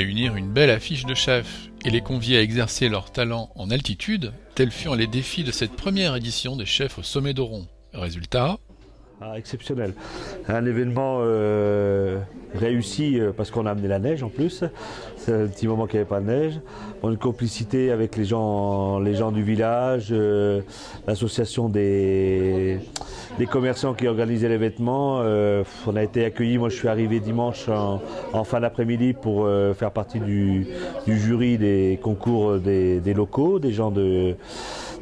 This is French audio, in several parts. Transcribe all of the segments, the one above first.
réunir une belle affiche de chefs et les convier à exercer leur talent en altitude, tels furent les défis de cette première édition des chefs au sommet d'Oron. Résultat, exceptionnel. Un événement réussi parce qu'on a amené la neige en plus. C'est un petit moment qu'il n'y avait pas de neige. Une complicité avec les gens du village, l'association des commerçants qui organisaient l'événement. On a été accueillis. Moi, je suis arrivé dimanche en fin d'après-midi pour faire partie du jury des concours des locaux, des gens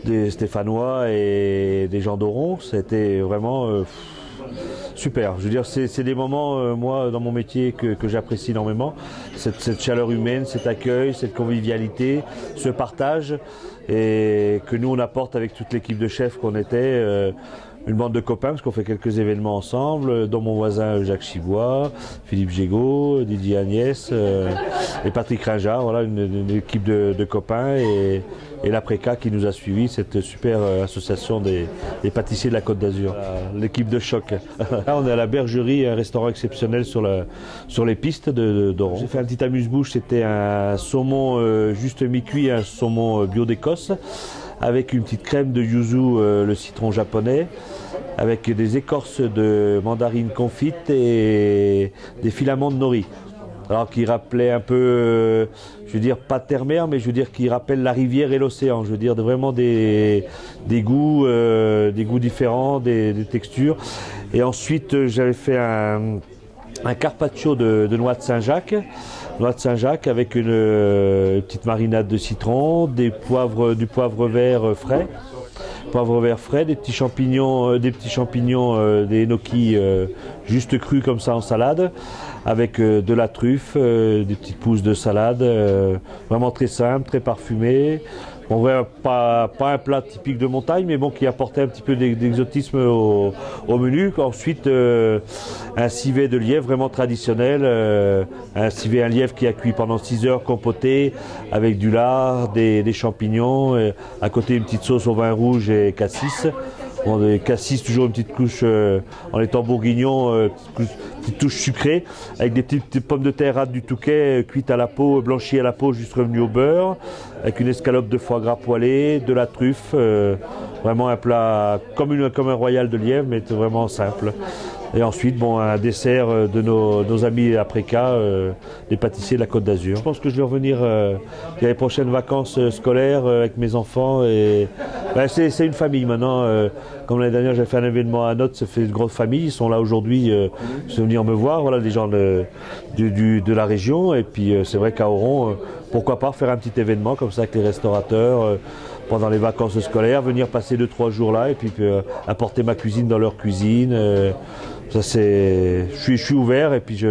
des Stéphanois et des gens d'Oron. C'était vraiment super. Je veux dire, c'est des moments, moi, dans mon métier, que j'apprécie énormément. Cette chaleur humaine, cet accueil, cette convivialité, ce partage, et que nous, on apporte avec toute l'équipe de chefs qu'on était. Une bande de copains, parce qu'on fait quelques événements ensemble, dont mon voisin Jacques Chivois, Philippe Gégaud, Didier Agnès et Patrick Ringard. Voilà, une équipe de copains et l'Apreka qui nous a suivis, cette super association des pâtissiers de la Côte d'Azur, l'équipe de choc. Là, on est à la Bergerie, un restaurant exceptionnel sur les pistes d'Oron. J'ai fait un petit amuse-bouche, c'était un saumon juste mi-cuit, un saumon bio d'Écosse, avec une petite crème de yuzu, le citron japonais, avec des écorces de mandarine confite et des filaments de nori. Alors qui rappelait un peu, je veux dire pas terre-mer, mais je veux dire qui rappelle la rivière et l'océan. Je veux dire vraiment des goûts différents, des textures. Et ensuite j'avais fait un carpaccio de noix de Saint-Jacques. Noix de Saint-Jacques avec une petite marinade de citron, du poivre vert frais. Poivre vert frais, des petits champignons, des gnocchis juste crus comme ça en salade, avec de la truffe, des petites pousses de salade, vraiment très simple, très parfumé. On voit pas un plat typique de montagne, mais bon, qui apportait un petit peu d'exotisme au menu. Ensuite, un civet de lièvre vraiment traditionnel, un lièvre qui a cuit pendant 6 heures, compoté, avec du lard, des champignons, à côté une petite sauce au vin rouge et cassis. Bon, des cassis, toujours une petite couche, en étant bourguignon, petite touche sucrée, avec des petites pommes de terre rades du Touquet, cuites à la peau, blanchies à la peau, juste revenues au beurre, avec une escalope de foie gras poêlé, de la truffe, vraiment un plat comme un royal de lièvre, mais vraiment simple. Et ensuite, bon, un dessert de nos amis Apreca, les pâtissiers de la Côte d'Azur. Je pense que je vais revenir les prochaines vacances scolaires avec mes enfants. Et c'est une famille maintenant. Comme l'année dernière, j'ai fait un événement à Notes, ça fait une grande famille. Ils sont là aujourd'hui, ils sont venus me voir, voilà, des gens de la région. Et puis c'est vrai qu'à Oron, pourquoi pas faire un petit événement comme ça avec les restaurateurs pendant les vacances scolaires, venir passer 2-3 jours là et puis apporter ma cuisine dans leur cuisine. Ça c'est, je suis ouvert et puis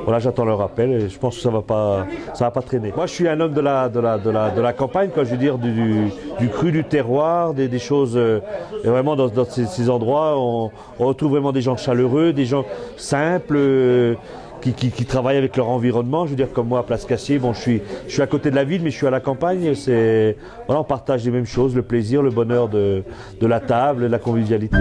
voilà, j'attends leur appel et je pense que ça va pas traîner. Moi, je suis un homme de la campagne, quoi, je veux dire du cru du terroir, des choses. Et vraiment dans ces endroits, on retrouve vraiment des gens chaleureux, des gens simples. Qui travaillent avec leur environnement. Je veux dire, comme moi à Place Cassier, bon, je suis à côté de la ville, mais je suis à la campagne. Voilà, on partage les mêmes choses, le plaisir, le bonheur de la table, la convivialité.